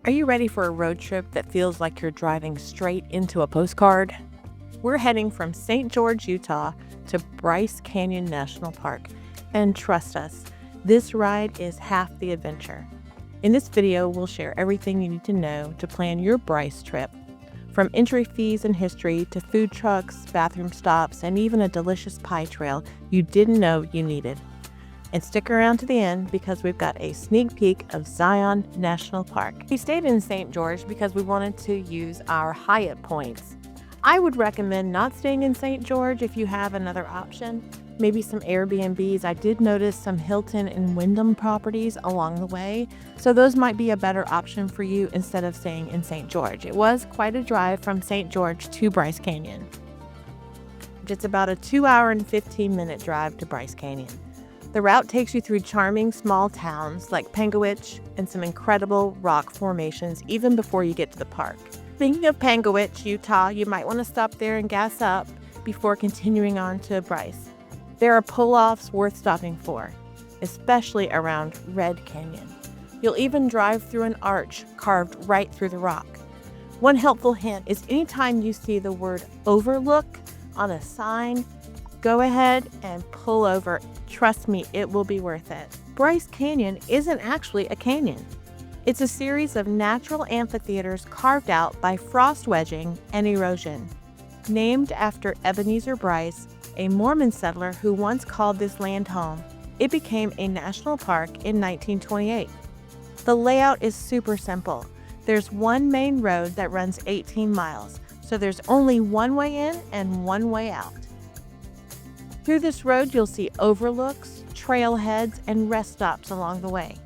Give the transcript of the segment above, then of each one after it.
Are you ready for a road trip that feels like you're driving straight into a postcard? We're heading from St. George, Utah to Bryce Canyon National Park. And trust us, this ride is half the adventure. In this video, we'll share everything you need to know to plan your Bryce trip. From entry fees and history to food trucks, bathroom stops, and even a delicious pie trail you didn't know you needed. And stick around to the end because we've got a sneak peek of Zion National Park. We stayed in St. George because we wanted to use our Hyatt points. I would recommend not staying in St. George if you have another option. Maybe some Airbnbs. I did notice some Hilton and Wyndham properties along the way, so those might be a better option for you instead of staying in St. George. It was quite a drive from St. George to Bryce Canyon. It's about a 2-hour and 15-minute drive to Bryce Canyon. The route takes you through charming small towns like Pangawitch and some incredible rock formations even before you get to the park. Thinking of Pangawitch, Utah, you might want to stop there and gas up before continuing on to Bryce. There are pull-offs worth stopping for, especially around Red Canyon. You'll even drive through an arch carved right through the rock. One helpful hint is anytime you see the word overlook on a sign, go ahead and pull over. Trust me, it will be worth it. Bryce Canyon isn't actually a canyon. It's a series of natural amphitheaters carved out by frost wedging and erosion. Named after Ebenezer Bryce, a Mormon settler who once called this land home, it became a national park in 1928. The layout is super simple. There's one main road that runs 18 miles, so there's only one way in and one way out. Through this road, you'll see overlooks, trailheads, and rest stops along the way.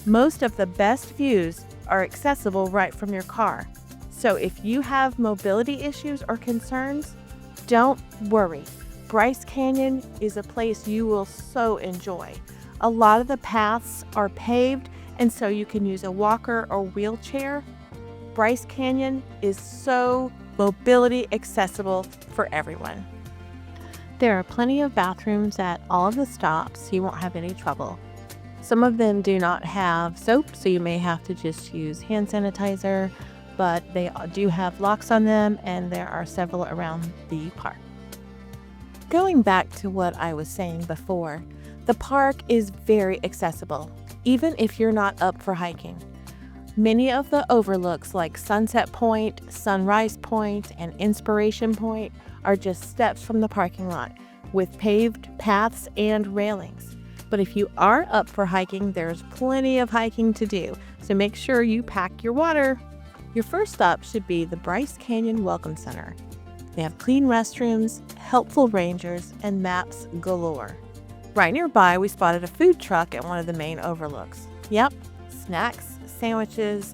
Most of the best views are accessible right from your car. So if you have mobility issues or concerns, don't worry. Bryce Canyon is a place you will so enjoy. A lot of the paths are paved, and so you can use a walker or wheelchair. Bryce Canyon is so mobility accessible for everyone. There are plenty of bathrooms at all of the stops, so you won't have any trouble. Some of them do not have soap, so you may have to just use hand sanitizer, but they do have locks on them, and there are several around the park. Going back to what I was saying before, the park is very accessible, even if you're not up for hiking. Many of the overlooks like Sunset Point, Sunrise Point, and Inspiration Point are just steps from the parking lot with paved paths and railings. But if you are up for hiking, there's plenty of hiking to do, so make sure you pack your water. Your first stop should be the Bryce Canyon Welcome Center. They have clean restrooms, helpful rangers, and maps galore. Right nearby, we spotted a food truck at one of the main overlooks. Yep, snacks, sandwiches,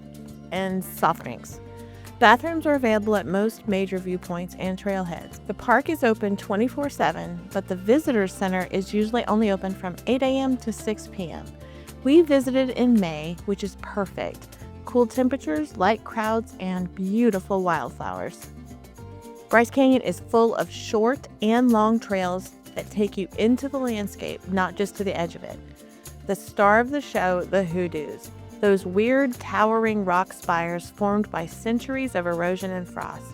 and soft drinks. Bathrooms are available at most major viewpoints and trailheads. The park is open 24/7, but the visitor center is usually only open from 8 a.m. to 6 p.m. We visited in May, which is perfect. Cool temperatures, light crowds, and beautiful wildflowers. Bryce Canyon is full of short and long trails that take you into the landscape, not just to the edge of it. The star of the show, the hoodoos. Those weird, towering rock spires formed by centuries of erosion and frost.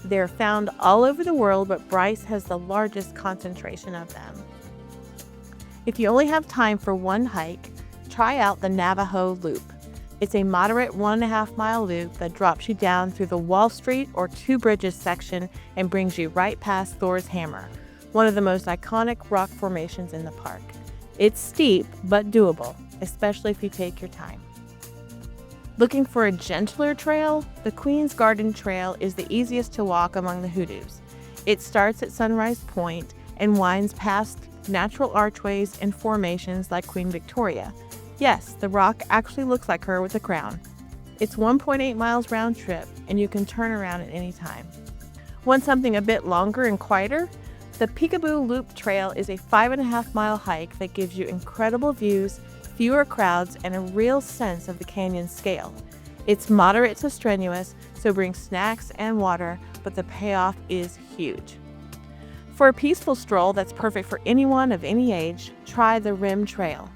They're found all over the world, but Bryce has the largest concentration of them. If you only have time for one hike, try out the Navajo Loop. It's a moderate 1.5-mile loop that drops you down through the Wall Street or Two Bridges section and brings you right past Thor's Hammer, one of the most iconic rock formations in the park. It's steep, but doable, especially if you take your time. Looking for a gentler trail? The Queen's Garden Trail is the easiest to walk among the hoodoos. It starts at Sunrise Point and winds past natural archways and formations like Queen Victoria. Yes, the rock actually looks like her with a crown. It's 1.8 miles round trip, and you can turn around at any time. Want something a bit longer and quieter? The Peekaboo Loop Trail is a 5.5-mile hike that gives you incredible views, fewer crowds, and a real sense of the canyon's scale. It's moderate to strenuous, so bring snacks and water, but the payoff is huge. For a peaceful stroll that's perfect for anyone of any age, try the Rim Trail.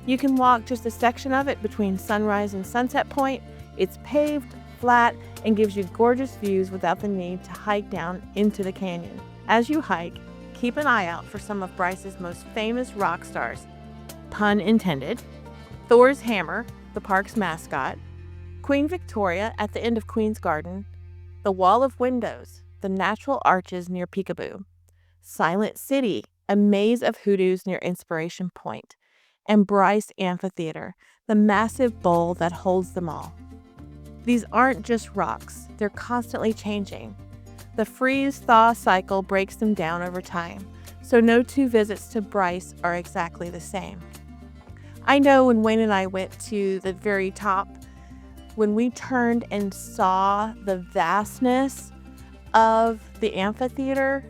You can walk just a section of it between Sunrise and Sunset Point. It's paved, flat, and gives you gorgeous views without the need to hike down into the canyon. As you hike, keep an eye out for some of Bryce's most famous rock stars, pun intended, Thor's Hammer, the park's mascot, Queen Victoria at the end of Queen's Garden, the Wall of Windows, the natural arches near Peekaboo, Silent City, a maze of hoodoos near Inspiration Point, and Bryce Amphitheater, the massive bowl that holds them all. These aren't just rocks, they're constantly changing. The freeze-thaw cycle breaks them down over time, so no two visits to Bryce are exactly the same. I know when Wayne and I went to the very top, when we turned and saw the vastness of the amphitheater,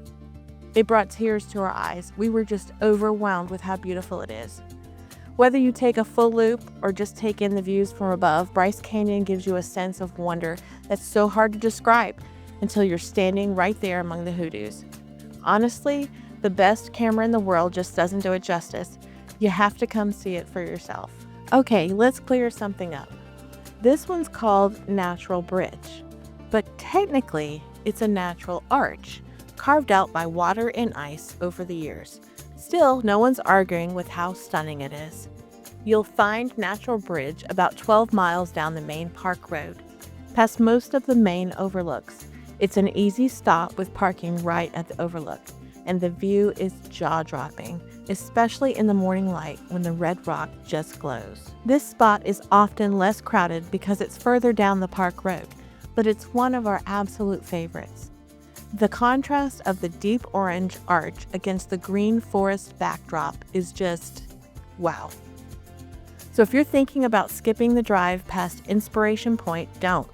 it brought tears to our eyes. We were just overwhelmed with how beautiful it is. Whether you take a full loop or just take in the views from above, Bryce Canyon gives you a sense of wonder that's so hard to describe until you're standing right there among the hoodoos. Honestly, the best camera in the world just doesn't do it justice. You have to come see it for yourself. Okay, let's clear something up. This one's called Natural Bridge, but technically it's a natural arch carved out by water and ice over the years. Still, no one's arguing with how stunning it is. You'll find Natural Bridge about 12 miles down the main park road, past most of the main overlooks. It's an easy stop with parking right at the overlook, and the view is jaw-dropping, especially in the morning light when the red rock just glows. This spot is often less crowded because it's further down the park road, but it's one of our absolute favorites. The contrast of the deep orange arch against the green forest backdrop is just wow. So if you're thinking about skipping the drive past Inspiration Point, don't.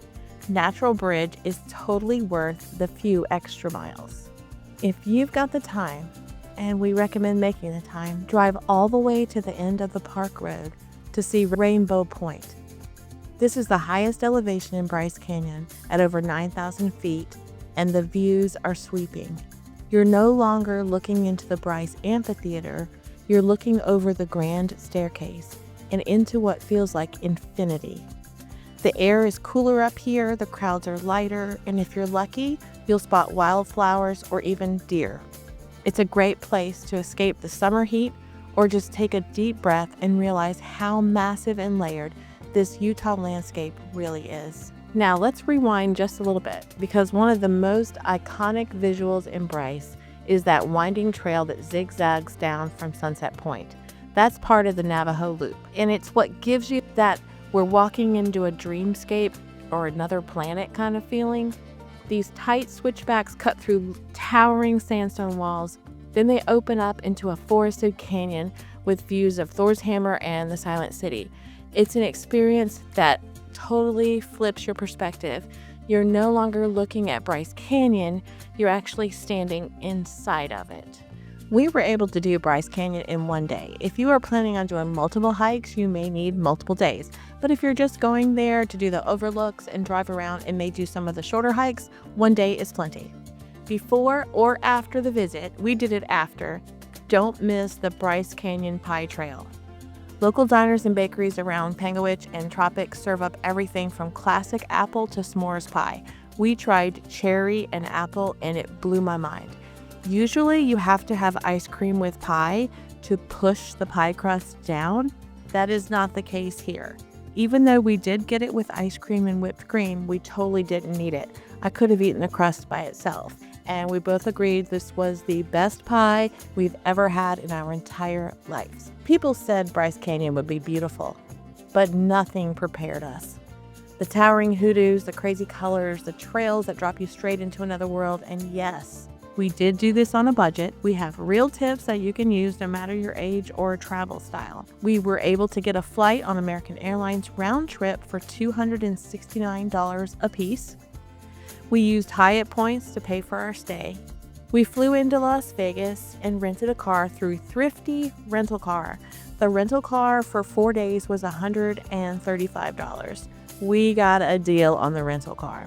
Natural Bridge is totally worth the few extra miles. If you've got the time, and we recommend making the time, drive all the way to the end of the park road to see Rainbow Point. This is the highest elevation in Bryce Canyon at over 9,000 feet, and the views are sweeping. You're no longer looking into the Bryce Amphitheater, you're looking over the grand staircase and into what feels like infinity. The air is cooler up here, the crowds are lighter, and if you're lucky, you'll spot wildflowers or even deer. It's a great place to escape the summer heat or just take a deep breath and realize how massive and layered this Utah landscape really is. Now let's rewind just a little bit, because one of the most iconic visuals in Bryce is that winding trail that zigzags down from Sunset Point. That's part of the Navajo Loop, and it's what gives you that we're walking into a dreamscape or another planet kind of feeling. These tight switchbacks cut through towering sandstone walls, then they open up into a forested canyon with views of Thor's Hammer and the Silent City. It's an experience that totally flips your perspective. You're no longer looking at Bryce Canyon, you're actually standing inside of it. We were able to do Bryce Canyon in one day. If you are planning on doing multiple hikes, you may need multiple days. But if you're just going there to do the overlooks and drive around and may do some of the shorter hikes, one day is plenty. Before or after the visit, we did it after. Don't miss the Bryce Canyon Pie Trail. Local diners and bakeries around Pangawitch and Tropic serve up everything from classic apple to s'mores pie. We tried cherry and apple and it blew my mind. Usually you have to have ice cream with pie to push the pie crust down. That is not the case here. Even though we did get it with ice cream and whipped cream, we totally didn't need it. I could have eaten the crust by itself. And we both agreed this was the best pie we've ever had in our entire lives. People said Bryce Canyon would be beautiful, but nothing prepared us. The towering hoodoos, the crazy colors, the trails that drop you straight into another world, and yes, we did do this on a budget. We have real tips that you can use no matter your age or travel style. We were able to get a flight on American Airlines round trip for $269 a piece. We used Hyatt points to pay for our stay. We flew into Las Vegas and rented a car through Thrifty Rental Car. The rental car for 4 days was $135. We got a deal on the rental car.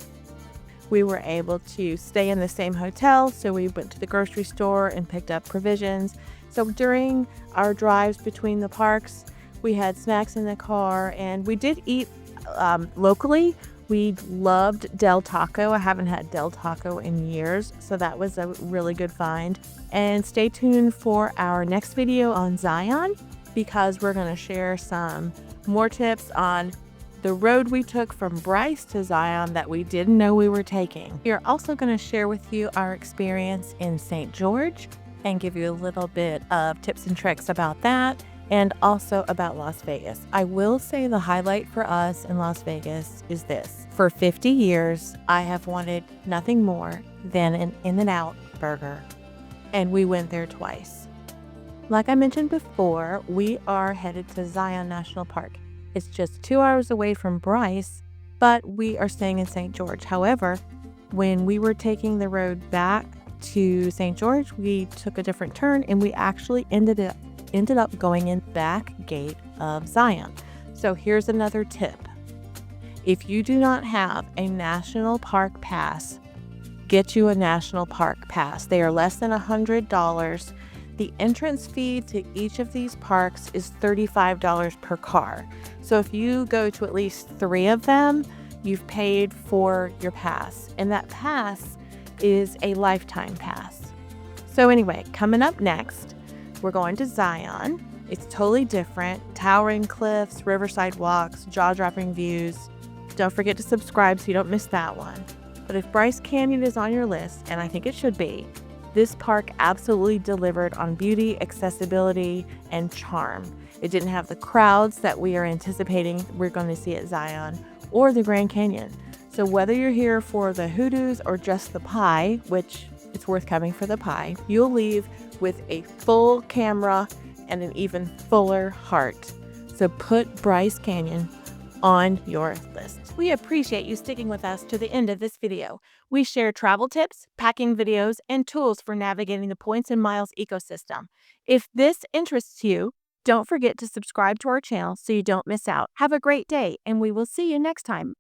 We were able to stay in the same hotel, so we went to the grocery store and picked up provisions. So during our drives between the parks, we had snacks in the car, and we did eat locally, we loved Del Taco. I haven't had Del Taco in years, so that was a really good find. And stay tuned for our next video on Zion, because we're going to share some more tips on the road we took from Bryce to Zion that we didn't know we were taking. We are also going to share with you our experience in St. George and give you a little bit of tips and tricks about that, and also about Las Vegas. I will say the highlight for us in Las Vegas is this. For 50 years, I have wanted nothing more than an In-N-Out burger, and we went there twice. Like I mentioned before, we are headed to Zion National Park. It's just 2 hours away from Bryce, but we are staying in St. George. However, when we were taking the road back to St. George, we took a different turn, and we actually ended up going in the back gate of Zion. So here's another tip. If you do not have a national park pass, get you a national park pass. They are less than $100. The entrance fee to each of these parks is $35 per car. So if you go to at least 3 of them, you've paid for your pass. And that pass is a lifetime pass. So anyway, coming up next, we're going to Zion. It's totally different. Towering cliffs, riverside walks, jaw-dropping views. Don't forget to subscribe so you don't miss that one. But if Bryce Canyon is on your list, and I think it should be, this park absolutely delivered on beauty, accessibility, and charm. It didn't have the crowds that we are anticipating we're going to see at Zion or the Grand Canyon. So whether you're here for the hoodoos or just the pie, which it's worth coming for the pie, you'll leave with a full camera and an even fuller heart. So put Bryce Canyon on your list. We appreciate you sticking with us to the end of this video. We share travel tips, packing videos, and tools for navigating the Points and Miles ecosystem. If this interests you, don't forget to subscribe to our channel so you don't miss out. Have a great day, and we will see you next time.